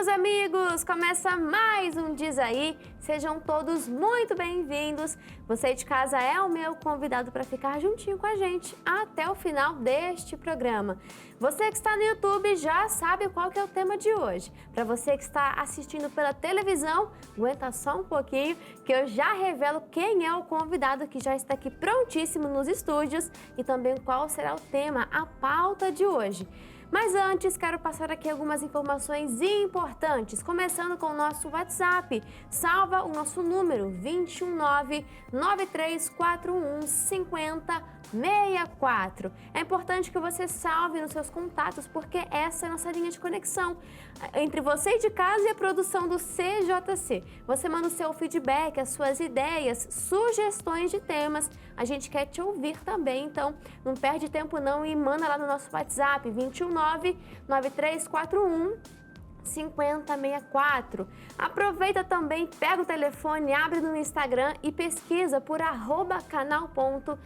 meus amigos! Começa mais um Diz Aí. Sejam todos muito bem-vindos. Você de casa é o meu convidado para ficar juntinho com a gente até o final deste programa. Você que está no YouTube já sabe qual que é o tema de hoje. Para você que está assistindo pela televisão, aguenta só um pouquinho que eu já revelo quem é o convidado que já está aqui prontíssimo nos estúdios e também qual será o tema, a pauta de hoje. Mas antes, quero passar aqui algumas informações importantes, começando com o nosso WhatsApp. Salva o nosso número 219-9341-5064. É importante que você salve nos seus contatos, porque essa é a nossa linha de conexão entre você de casa e a produção do CJC. Você manda o seu feedback, as suas ideias, sugestões de temas. A gente quer te ouvir também, então não perde tempo não e manda lá no nosso WhatsApp 219-9341-5064. Aproveita também, pega o telefone, abre no Instagram e pesquisa por @canal.cjc.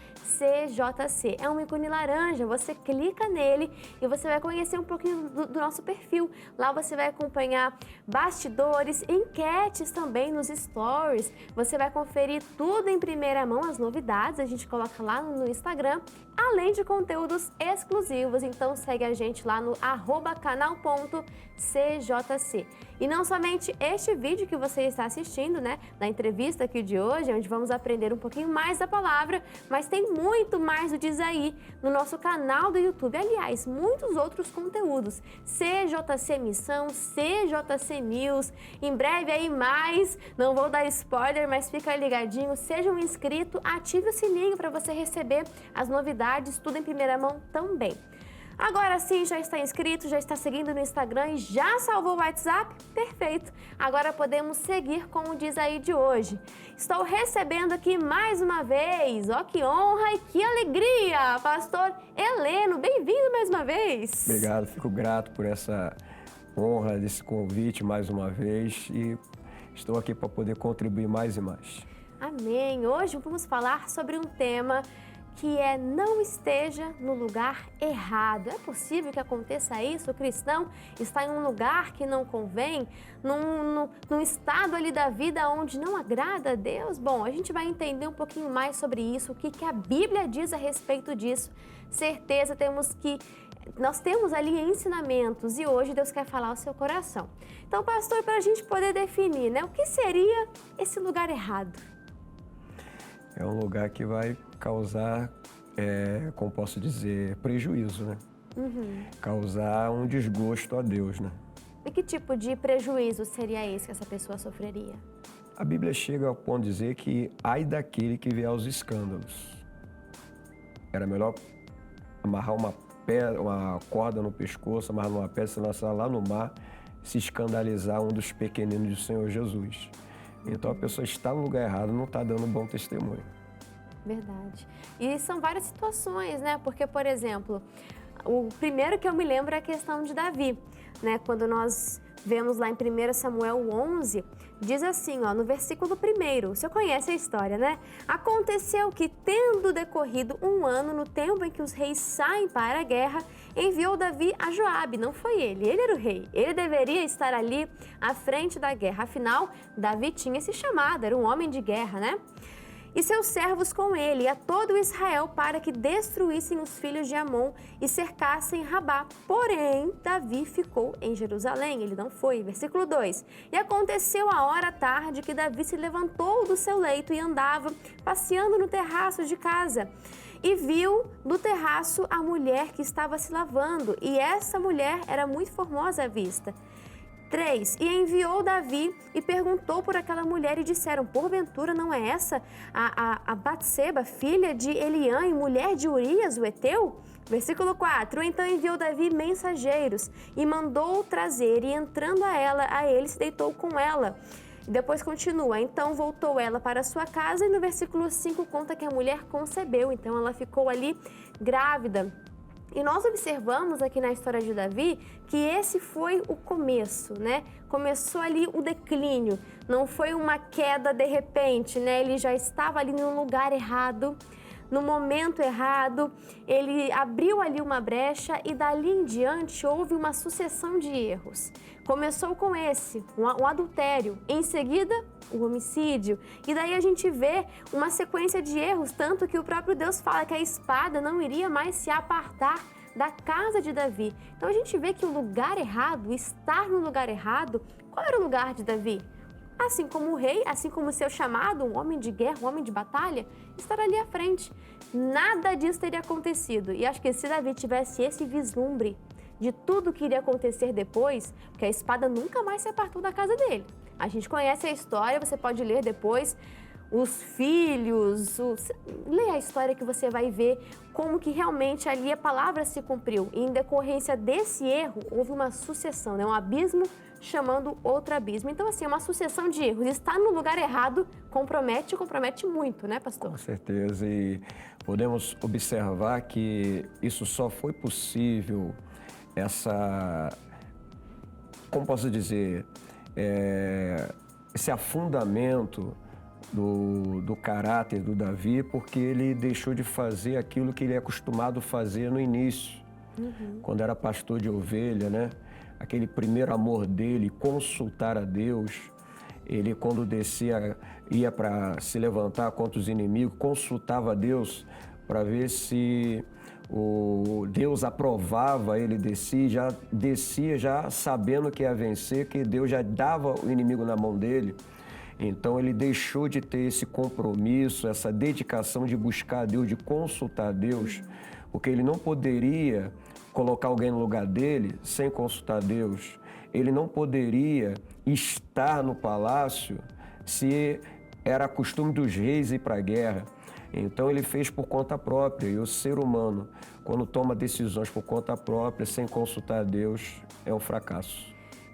É um ícone laranja, você clica nele e você vai conhecer um pouquinho do nosso perfil. Lá você vai acompanhar bastidores, enquetes também nos stories. Você vai conferir tudo em primeira mão, as novidades, a gente coloca lá no Instagram, além de conteúdos exclusivos. Então segue a gente lá no @canal.cjc. E não somente este vídeo que você está assistindo, né, da entrevista aqui de hoje, onde vamos aprender um pouquinho mais da palavra, mas tem muito mais do Diz Aí no nosso canal do YouTube. Aliás, muitos outros conteúdos. CJC Missão, CJC News, em breve aí mais, não vou dar spoiler, mas fica ligadinho, seja um inscrito, ative o sininho para você receber as novidades, tudo em primeira mão também. Agora sim, já está inscrito, já está seguindo no Instagram e já salvou o WhatsApp? Perfeito! Agora podemos seguir com o Diz Aí de hoje. Estou recebendo aqui mais uma vez, ó que honra e que alegria! Pastor Heleno, bem-vindo mais uma vez! Obrigado, fico grato por essa honra desse convite mais uma vez e estou aqui para poder contribuir mais e mais. Amém! Hoje vamos falar sobre um tema que é não esteja no lugar errado. É possível que aconteça isso? O cristão está em um lugar que não convém, num estado ali da vida onde não agrada a Deus? Bom, a gente vai entender um pouquinho mais sobre isso, o que a Bíblia diz a respeito disso. Certeza nós temos ali ensinamentos e hoje Deus quer falar ao seu coração. Então, pastor, para a gente poder definir, né, o que seria esse lugar errado? É um lugar que vai causar, como posso dizer, prejuízo, né? Causar um desgosto a Deus, né? E que tipo de prejuízo seria esse que essa pessoa sofreria? A Bíblia chega ao ponto de dizer que ai daquele que vier aos escândalos. Era melhor amarrar uma corda no pescoço, amarrar numa pedra, se lançar lá no mar, se escandalizar um dos pequeninos do Senhor Jesus. Então a pessoa está no lugar errado, não está dando um bom testemunho. Verdade. E são várias situações, né? Porque, por exemplo, o primeiro que eu me lembro é a questão de Davi, né? Quando nós vemos lá em 1 Samuel 11, diz assim, ó, no versículo 1, você conhece a história, né? Aconteceu que, tendo decorrido um ano no tempo em que os reis saem para a guerra, enviou Davi a Joabe, não foi ele era o rei, ele deveria estar ali à frente da guerra, afinal, Davi tinha esse chamado, era um homem de guerra, né? E seus servos com ele, e a todo Israel, para que destruíssem os filhos de Amon e cercassem Rabá. Porém, Davi ficou em Jerusalém, ele não foi. Versículo 2. E aconteceu a hora tarde que Davi se levantou do seu leito e andava, passeando no terraço de casa. E viu no terraço a mulher que estava se lavando, e essa mulher era muito formosa à vista. 3. E enviou Davi e perguntou por aquela mulher e disseram, porventura não é essa a Batseba, filha de Eliã e mulher de Urias, o Eteu? Versículo 4. Então enviou Davi mensageiros e mandou trazer, e entrando a ele se deitou com ela. E depois continua, então voltou ela para sua casa e no versículo 5 conta que a mulher concebeu, então ela ficou ali grávida. E nós observamos aqui na história de Davi que esse foi o começo, né? Começou ali o declínio, não foi uma queda de repente, né? Ele já estava ali no lugar errado, no momento errado, ele abriu ali uma brecha e dali em diante houve uma sucessão de erros. Começou com esse, um adultério, em seguida o homicídio, e daí a gente vê uma sequência de erros, tanto que o próprio Deus fala que a espada não iria mais se apartar da casa de Davi. Então a gente vê que o lugar errado, estar no lugar errado, qual era o lugar de Davi? Assim como o rei, assim como o seu chamado, um homem de guerra, um homem de batalha, estar ali à frente. Nada disso teria acontecido. E acho que se Davi tivesse esse vislumbre de tudo que iria acontecer depois, porque a espada nunca mais se apartou da casa dele. A gente conhece a história, você pode ler depois, os filhos, lê a história que você vai ver como que realmente ali a palavra se cumpriu. E em decorrência desse erro, houve uma sucessão, né? Um abismo chamando outro abismo. Então, assim, é uma sucessão de erros. Estar no lugar errado compromete muito, né, pastor? Com certeza. E podemos observar que isso só foi possível, como posso dizer, esse afundamento do caráter do Davi, porque ele deixou de fazer aquilo que ele é acostumado a fazer no início, quando era pastor de ovelha, né? Aquele primeiro amor dele, consultar a Deus. Ele, quando descia, ia para se levantar contra os inimigos, consultava a Deus para ver se o Deus aprovava ele descia já sabendo que ia vencer, que Deus já dava o inimigo na mão dele. Então ele deixou de ter esse compromisso, essa dedicação de buscar a Deus, de consultar a Deus, porque ele não poderia colocar alguém no lugar dele sem consultar a Deus. Ele não poderia estar no palácio se era costume dos reis ir para a guerra. Então ele fez por conta própria, e o ser humano, quando toma decisões por conta própria, sem consultar a Deus, é um fracasso.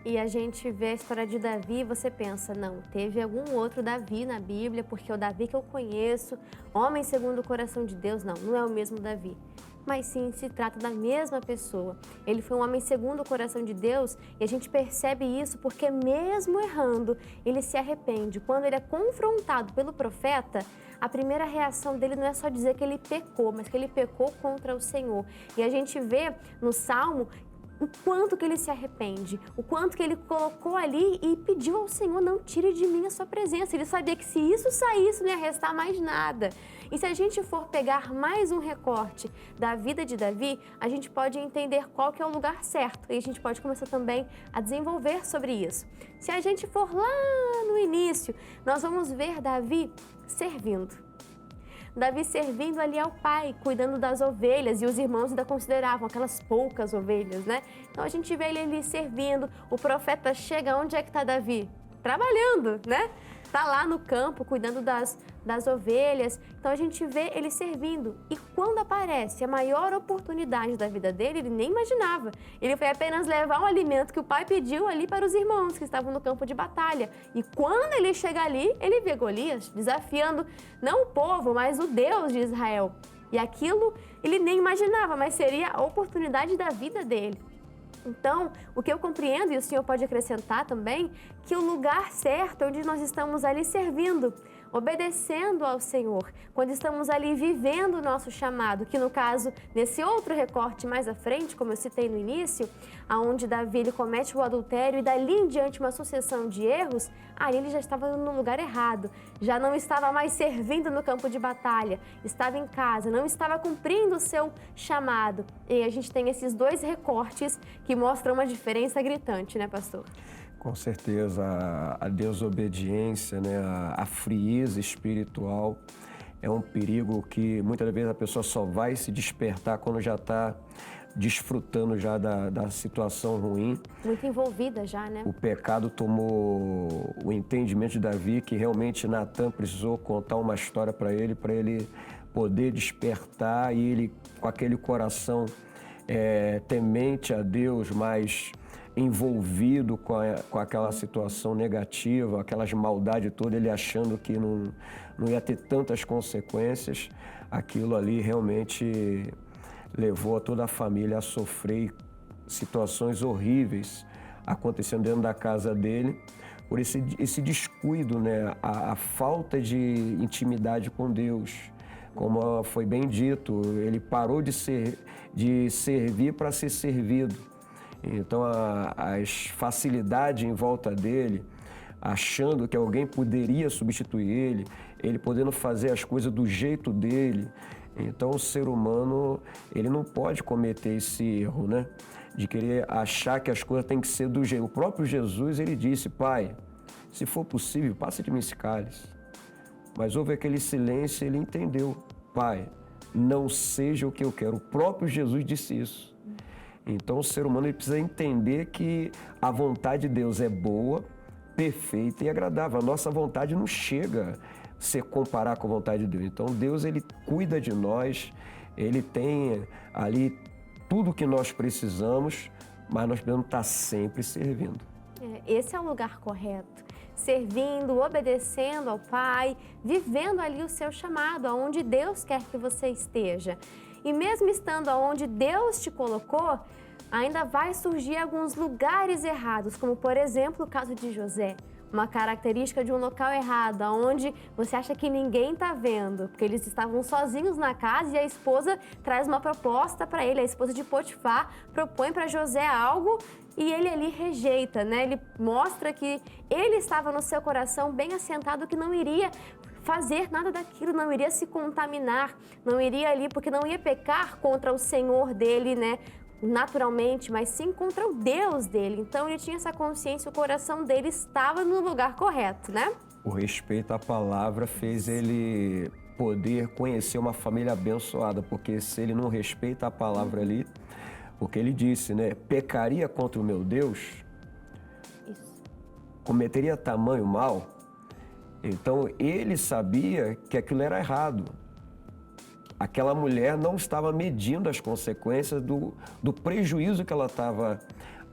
E a gente vê a história de Davi e você pensa, não, teve algum outro Davi na Bíblia, porque o Davi que eu conheço, homem segundo o coração de Deus, não é o mesmo Davi. Mas sim, se trata da mesma pessoa. Ele foi um homem segundo o coração de Deus e a gente percebe isso porque mesmo errando, ele se arrepende. Quando ele é confrontado pelo profeta, a primeira reação dele não é só dizer que ele pecou, mas que ele pecou contra o Senhor. E a gente vê no Salmo o quanto que ele se arrepende, o quanto que ele colocou ali e pediu ao Senhor, não tire de mim a sua presença. Ele sabia que se isso saísse, não ia restar mais nada. E se a gente for pegar mais um recorte da vida de Davi, a gente pode entender qual que é o lugar certo e a gente pode começar também a desenvolver sobre isso. Se a gente for lá no início, nós vamos ver Davi servindo. Davi servindo ali ao pai, cuidando das ovelhas, e os irmãos ainda consideravam aquelas poucas ovelhas, né? Então a gente vê ele ali servindo, o profeta chega, onde é que está Davi? Trabalhando, né? Está lá no campo, cuidando das ovelhas. Então a gente vê ele servindo. E quando aparece a maior oportunidade da vida dele, ele nem imaginava. Ele foi apenas levar um alimento que o pai pediu ali para os irmãos que estavam no campo de batalha. E quando ele chega ali, ele vê Golias desafiando não o povo, mas o Deus de Israel. E aquilo ele nem imaginava, mas seria a oportunidade da vida dele. Então, o que eu compreendo, e o senhor pode acrescentar também, que o lugar certo é onde nós estamos ali servindo, obedecendo ao Senhor, quando estamos ali vivendo o nosso chamado, que no caso, nesse outro recorte mais à frente, como eu citei no início, aonde Davi ele comete o adultério e dali em diante uma sucessão de erros, aí ele já estava no lugar errado, já não estava mais servindo no campo de batalha, estava em casa, não estava cumprindo o seu chamado. E a gente tem esses dois recortes que mostram uma diferença gritante, né, pastor? Com certeza, a desobediência, né, a frieza espiritual é um perigo que muitas vezes a pessoa só vai se despertar quando já está desfrutando já da situação ruim. Muito envolvida já, né? O pecado tomou o entendimento de Davi, que realmente Natan precisou contar uma história para ele poder despertar, e ele com aquele coração temente a Deus, mas envolvido com aquela situação negativa, aquelas maldades todas, ele achando que não ia ter tantas consequências, aquilo ali realmente levou a toda a família a sofrer situações horríveis acontecendo dentro da casa dele, por esse descuido, né? A falta de intimidade com Deus. Como foi bem dito, ele parou de servir para ser servido. Então, as facilidades em volta dele, achando que alguém poderia substituir ele podendo fazer as coisas do jeito dele. Então, o ser humano, ele não pode cometer esse erro, né? De querer achar que as coisas têm que ser do jeito. O próprio Jesus, ele disse: Pai, se for possível, passa de mim esse cálice. Mas houve aquele silêncio e ele entendeu: Pai, não seja o que eu quero. O próprio Jesus disse isso. Então, o ser humano ele precisa entender que a vontade de Deus é boa, perfeita e agradável. A nossa vontade não chega a se comparar com a vontade de Deus. Então, Deus, ele cuida de nós, ele tem ali tudo o que nós precisamos, mas nós precisamos estar sempre servindo. Esse é o lugar correto. Servindo, obedecendo ao Pai, vivendo ali o seu chamado, aonde Deus quer que você esteja. E mesmo estando aonde Deus te colocou, ainda vai surgir alguns lugares errados, como por exemplo o caso de José. Uma característica de um local errado, onde você acha que ninguém está vendo, porque eles estavam sozinhos na casa e a esposa traz uma proposta para ele. A esposa de Potifar propõe para José algo e ele ali rejeita, né? Ele mostra que ele estava no seu coração bem assentado que não iria fazer nada daquilo, não iria se contaminar, não iria ali, porque não ia pecar contra o Senhor dele, né? Naturalmente, mas sim contra o Deus dele. Então ele tinha essa consciência, o coração dele estava no lugar correto, né? O respeito à palavra fez ele poder conhecer uma família abençoada, porque se ele não respeita a palavra ali, porque ele disse, né, pecaria contra o meu Deus, Isso. Cometeria tamanho mal. Então ele sabia que aquilo era errado. Aquela mulher não estava medindo as consequências do prejuízo que ela estava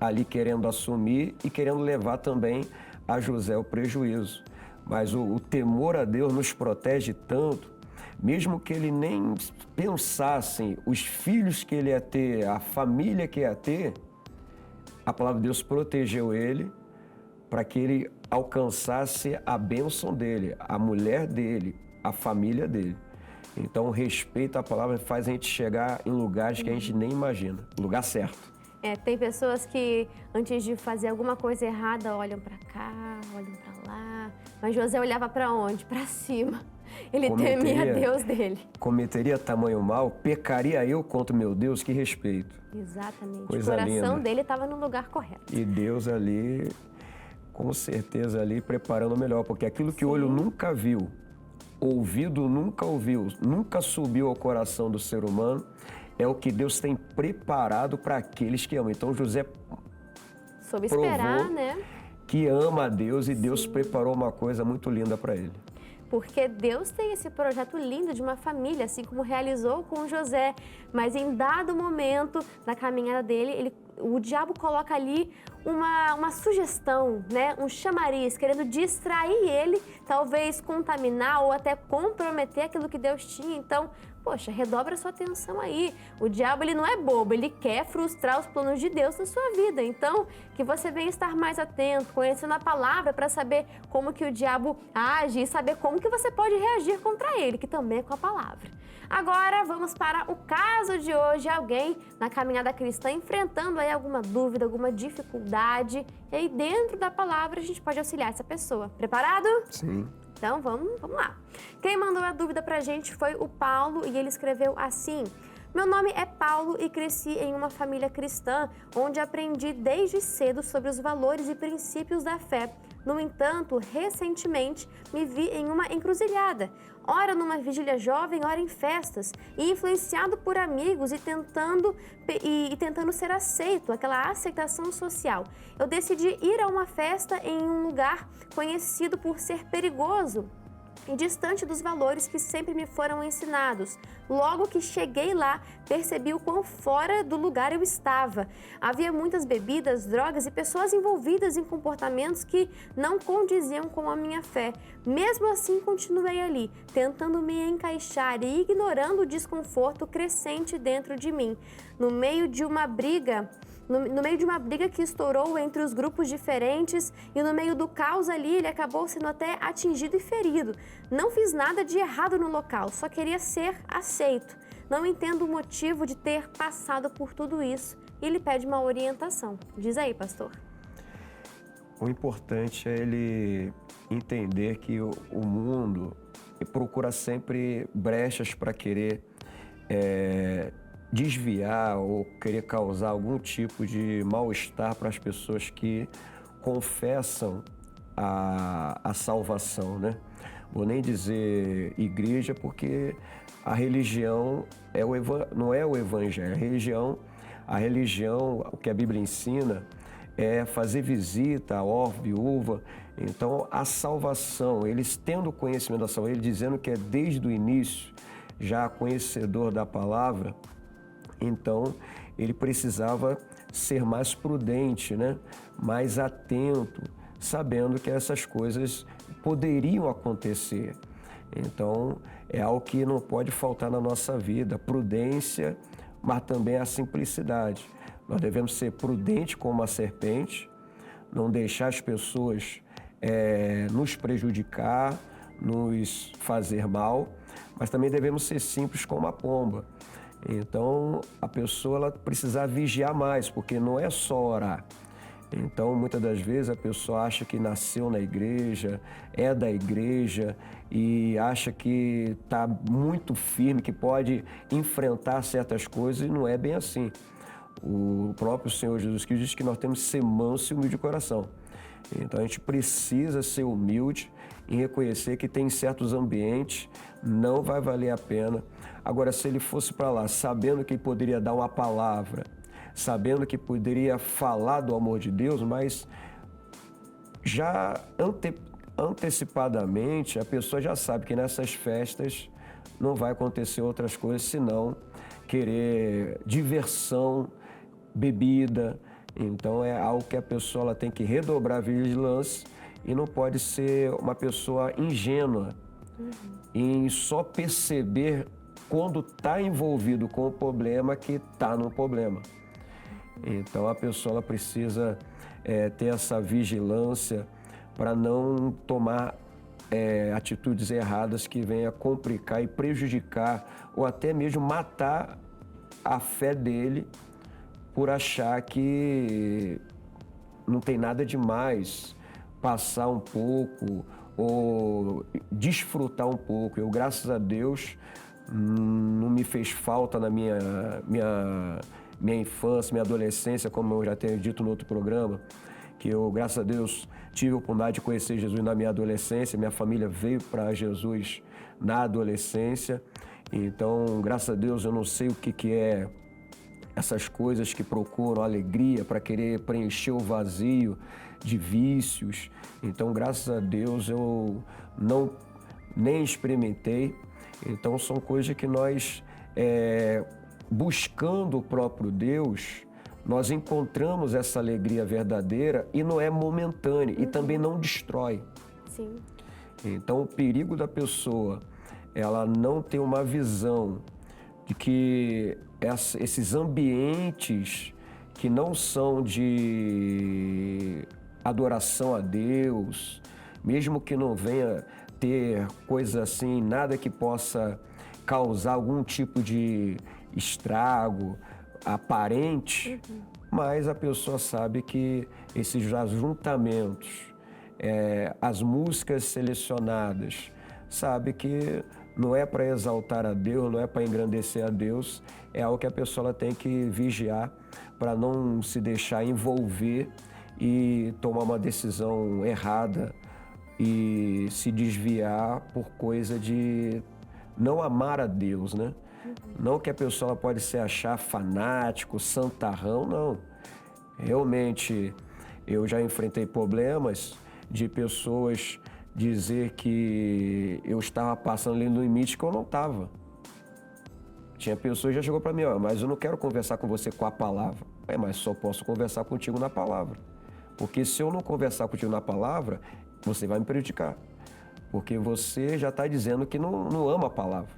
ali querendo assumir e querendo levar também a José o prejuízo. Mas o temor a Deus nos protege tanto, mesmo que ele nem pensasse os filhos que ele ia ter, a família que ia ter, a palavra de Deus protegeu ele para que ele alcançasse a bênção dele, a mulher dele, a família dele. Então, o respeito à palavra faz a gente chegar em lugares que a gente nem imagina, lugar certo. Tem pessoas que, antes de fazer alguma coisa errada, olham para cá, olham para lá. Mas José olhava para onde? Para cima. Ele temia Deus dele. Cometeria tamanho mal, pecaria eu contra o meu Deus, que respeito. Exatamente. Coisa o coração linda. dele estava no lugar correto. E Deus ali, com certeza ali, preparando o melhor, porque aquilo que o olho nunca viu, ouvido nunca ouviu, nunca subiu ao coração do ser humano, é o que Deus tem preparado para aqueles que amam. Então José soube esperar, né? Que ama a Deus e Deus preparou uma coisa muito linda para ele. Porque Deus tem esse projeto lindo de uma família, assim como realizou com José. Mas em dado momento da caminhada dele, o diabo coloca ali uma sugestão, né? Um chamariz, querendo distrair ele, talvez contaminar ou até comprometer aquilo que Deus tinha. Então, poxa, redobra sua atenção aí. O diabo, ele não é bobo, ele quer frustrar os planos de Deus na sua vida. Então, que você venha estar mais atento, conhecendo a palavra para saber como que o diabo age e saber como que você pode reagir contra ele, que também é com a palavra. Agora, vamos para o caso de hoje, alguém na caminhada cristã enfrentando aí alguma dúvida, alguma dificuldade. E aí, dentro da palavra, a gente pode auxiliar essa pessoa. Preparado? Sim. Então, vamos lá. Quem mandou a dúvida pra gente foi o Paulo e ele escreveu assim: meu nome é Paulo e cresci em uma família cristã, onde aprendi desde cedo sobre os valores e princípios da fé. No entanto, recentemente me vi em uma encruzilhada, ora numa vigília jovem, ora em festas, e influenciado por amigos e tentando ser aceito, aquela aceitação social. Eu decidi ir a uma festa em um lugar conhecido por ser perigoso e distante dos valores que sempre me foram ensinados. Logo que cheguei lá, percebi o quão fora do lugar eu estava. Havia muitas bebidas, drogas e pessoas envolvidas em comportamentos que não condiziam com a minha fé. Mesmo assim, continuei ali, tentando me encaixar e ignorando o desconforto crescente dentro de mim. No meio de uma briga no meio de uma briga que estourou entre os grupos diferentes e no meio do caos ali, ele acabou sendo até atingido e ferido. Não fiz nada de errado no local, só queria ser aceito. Não entendo o motivo de ter passado por tudo isso. E ele pede uma orientação. Diz aí, pastor. O importante é ele entender que o mundo procura sempre brechas para querer desviar ou querer causar algum tipo de mal-estar para as pessoas que confessam a salvação, né? Vou nem dizer igreja, porque a religião não é o evangelho. A religião, o que a Bíblia ensina, é fazer visita a órfão, viúva. Então, a salvação, eles tendo conhecimento da salvação, ele dizendo que é desde o início já conhecedor da palavra, então ele precisava ser mais prudente, né? Mais atento, sabendo que essas coisas poderiam acontecer. Então, é algo que não pode faltar na nossa vida, prudência, mas também a simplicidade. Nós devemos ser prudentes como uma serpente, não deixar as pessoas nos prejudicar, nos fazer mal, mas também devemos ser simples como a pomba. Então, a pessoa ela precisa vigiar mais, porque não é só orar. Então, muitas das vezes a pessoa acha que nasceu na igreja, é da igreja e acha que está muito firme, que pode enfrentar certas coisas e não é bem assim. O próprio Senhor Jesus Cristo diz que nós temos que ser manso e humilde de coração. Então, a gente precisa ser humilde e reconhecer que tem certos ambientes, não vai valer a pena. Agora, se ele fosse para lá sabendo que poderia dar uma palavra, sabendo que poderia falar do amor de Deus, mas já antecipadamente a pessoa já sabe que nessas festas não vai acontecer outras coisas senão querer diversão, bebida. Então é algo que a pessoa ela tem que redobrar a vigilância e não pode ser uma pessoa ingênua em só perceber quando está envolvido com o problema que está no problema. Então a pessoa ela precisa ter essa vigilância para não tomar atitudes erradas que venham a complicar e prejudicar ou até mesmo matar a fé dele por achar que não tem nada demais passar um pouco ou desfrutar um pouco. Eu, graças a Deus, não me fez falta na minha infância, minha adolescência, como eu já tenho dito no outro programa, que eu, graças a Deus, tive a oportunidade de conhecer Jesus na minha adolescência, minha família veio para Jesus na adolescência, então, graças a Deus, eu não sei o que é essas coisas que procuram alegria para querer preencher o vazio de vícios. Então, graças a Deus, eu nem experimentei. Então, são coisas que nós, buscando o próprio Deus, nós encontramos essa alegria verdadeira e não é momentânea e também não destrói. Sim. Então, o perigo da pessoa, ela não ter uma visão de que esses ambientes que não são de adoração a Deus, mesmo que não venha ter coisa assim, nada que possa causar algum tipo de estrago aparente, mas a pessoa sabe que esses ajuntamentos, as músicas selecionadas, sabe que não é para exaltar a Deus, não é para engrandecer a Deus, é algo que a pessoa ela tem que vigiar para não se deixar envolver e tomar uma decisão errada e se desviar por coisa de não amar a Deus, né? Não que a pessoa ela pode se achar fanático, santarrão, não. Realmente, eu já enfrentei problemas de pessoas dizer que eu estava passando ali no limite que eu não estava. Tinha pessoas que já chegou para mim, mas eu não quero conversar com você com a palavra. Mas só posso conversar contigo na palavra. Porque se eu não conversar contigo na palavra, você vai me prejudicar. Porque você já está dizendo que não ama a palavra.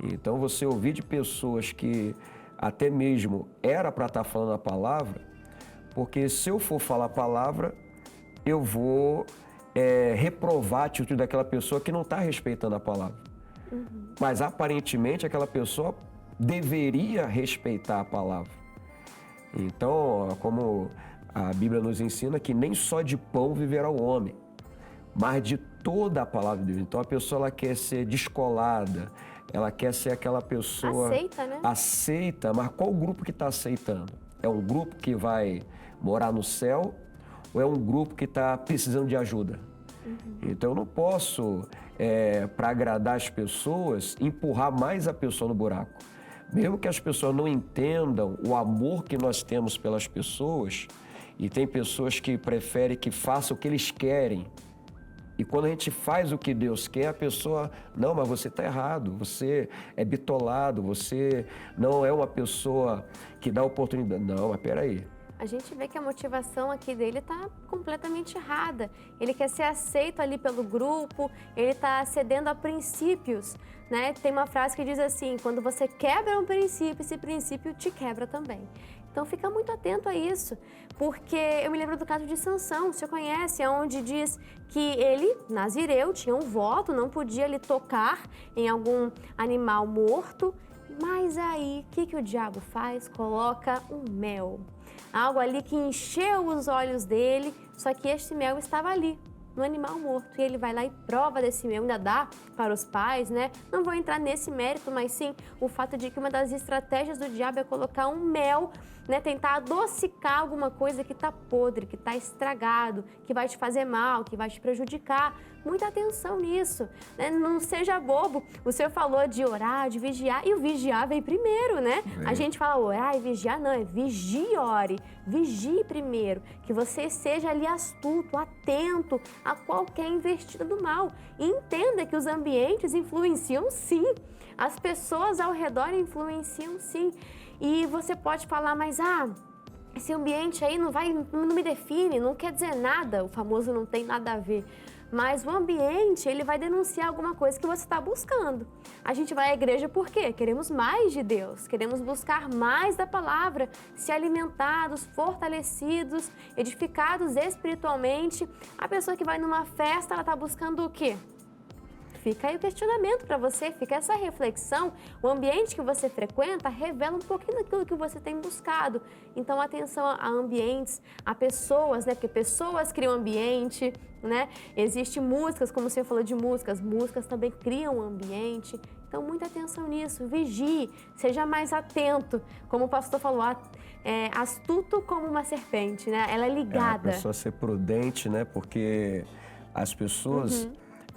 Então, você ouvir de pessoas que até mesmo era para estar falando a palavra, porque se eu for falar a palavra, eu vou reprovar a atitude daquela pessoa que não está respeitando a palavra. Mas aparentemente aquela pessoa deveria respeitar a palavra. Então, como a Bíblia nos ensina, que nem só de pão viverá o homem, mas de toda a palavra de Deus. Então a pessoa ela quer ser descolada, ela quer ser aquela pessoa... Aceita, né? Aceita, mas qual o grupo que está aceitando? É um grupo que vai morar no céu ou é um grupo que está precisando de ajuda? Então eu não posso, para agradar as pessoas, empurrar mais a pessoa no buraco. Mesmo que as pessoas não entendam o amor que nós temos pelas pessoas, e tem pessoas que preferem que façam o que eles querem. E quando a gente faz o que Deus quer, a pessoa, não, mas você está errado, você é bitolado, você não é uma pessoa que dá oportunidade. Não, mas peraí. A gente vê que a motivação aqui dele está completamente errada. Ele quer ser aceito ali pelo grupo, ele está cedendo a princípios, né? Tem uma frase que diz assim, quando você quebra um princípio, esse princípio te quebra também. Então fica muito atento a isso, porque eu me lembro do caso de Sansão, você conhece, onde diz que ele, nazireu, tinha um voto, não podia lhe tocar em algum animal morto, mas aí o que o diabo faz? Coloca um mel, algo ali que encheu os olhos dele, só que este mel estava ali, no animal morto, e ele vai lá e prova desse mel, ainda dá para os pais, né? Não vou entrar nesse mérito, mas sim o fato de que uma das estratégias do diabo é colocar um mel, né? Tentar adocicar alguma coisa que está podre, que está estragado, que vai te fazer mal, que vai te prejudicar. Muita atenção nisso, né? Não seja bobo. O senhor falou de orar, de vigiar, e o vigiar vem primeiro, né? A gente fala orar e vigiar, não, é vigie e ore. Vigie primeiro, que você seja ali astuto, atento a qualquer investida do mal. E entenda que os ambientes influenciam sim, as pessoas ao redor influenciam sim. E você pode falar, mas esse ambiente aí não me define, não quer dizer nada, o famoso não tem nada a ver. Mas o ambiente, ele vai denunciar alguma coisa que você está buscando. A gente vai à igreja por quê? Queremos mais de Deus, queremos buscar mais da palavra, ser alimentados, fortalecidos, edificados espiritualmente. A pessoa que vai numa festa, ela está buscando o quê? Fica aí o questionamento para você, fica essa reflexão. O ambiente que você frequenta revela um pouquinho daquilo que você tem buscado. Então, atenção a ambientes, a pessoas, né? Porque pessoas criam ambiente, né? Existem músicas, como o senhor falou de músicas também criam um ambiente. Então, muita atenção nisso, vigie, seja mais atento. Como o pastor falou, astuto como uma serpente, né? Ela é ligada. A pessoa ser prudente, né? Porque as pessoas...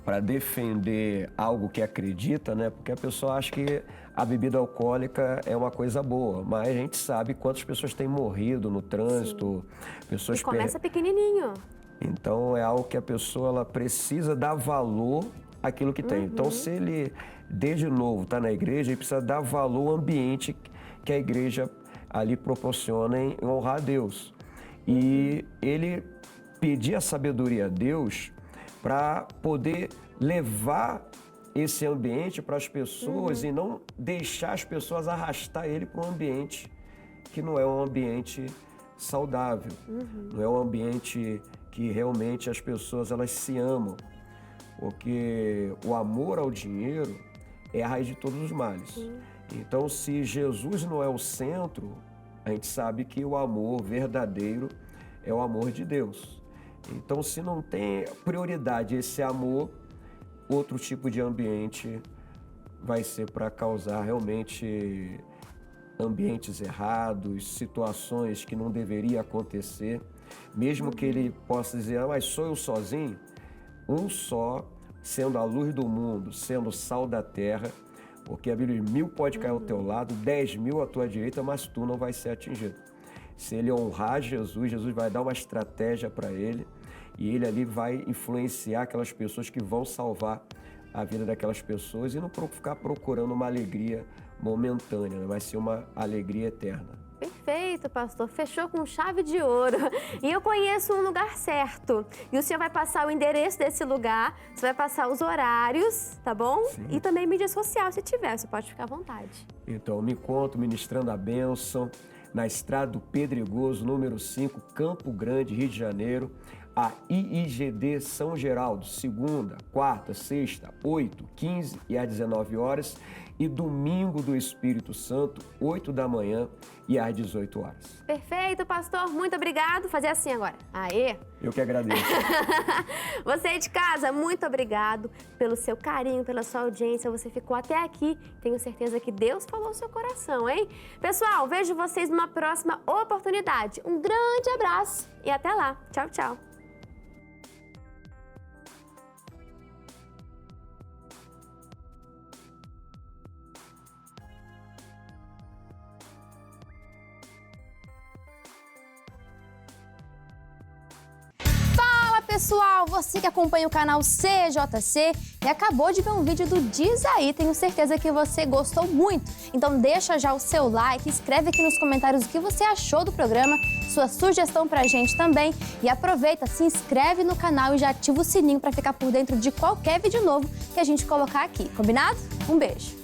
para defender algo que acredita, né? Porque a pessoa acha que a bebida alcoólica é uma coisa boa, mas a gente sabe quantas pessoas têm morrido no trânsito. Pessoas e começa pequenininho. Então é algo que a pessoa ela precisa dar valor àquilo que tem. Então se ele, desde novo, está na igreja, ele precisa dar valor ao ambiente que a igreja ali proporciona em honrar a Deus. E ele pedir a sabedoria a Deus para poder levar esse ambiente para as pessoas e não deixar as pessoas arrastar ele para um ambiente que não é um ambiente saudável, não é um ambiente que realmente as pessoas elas se amam, porque o amor ao dinheiro é a raiz de todos os males. Então, se Jesus não é o centro, a gente sabe que o amor verdadeiro é o amor de Deus. Então, se não tem prioridade esse amor, outro tipo de ambiente vai ser para causar realmente ambientes errados, situações que não deveria acontecer. Mesmo que ele possa dizer, mas sou eu sozinho, um só, sendo a luz do mundo, sendo o sal da terra, porque a Bíblia diz, 1000 pode cair ao teu lado, 10.000 à tua direita, mas tu não vai ser atingido. Se ele honrar Jesus, Jesus vai dar uma estratégia para ele e ele ali vai influenciar aquelas pessoas que vão salvar a vida daquelas pessoas e não ficar procurando uma alegria momentânea, né? Vai ser uma alegria eterna. Perfeito, pastor. Fechou com chave de ouro. E eu conheço um lugar certo. E o senhor vai passar o endereço desse lugar, você vai passar os horários, tá bom? Sim. E também mídia social, se tiver, você pode ficar à vontade. Então, me encontro ministrando a bênção na estrada do Pedregoso, número 5, Campo Grande, Rio de Janeiro, a IIGD São Geraldo, segunda, quarta, sexta, 8, 15 e às 19 horas, e domingo do Espírito Santo, 8 da manhã e às 18 horas. Perfeito, pastor. Muito obrigado. Fazer assim agora. Aê! Eu que agradeço. Você aí de casa, muito obrigado pelo seu carinho, pela sua audiência. Você ficou até aqui. Tenho certeza que Deus falou ao seu coração, hein? Pessoal, vejo vocês numa próxima oportunidade. Um grande abraço e até lá. Tchau, tchau. Pessoal, você que acompanha o canal CJC e acabou de ver um vídeo do Diz Aí, tenho certeza que você gostou muito. Então deixa já o seu like, escreve aqui nos comentários o que você achou do programa, sua sugestão pra gente também. E aproveita, se inscreve no canal e já ativa o sininho para ficar por dentro de qualquer vídeo novo que a gente colocar aqui, combinado? Um beijo!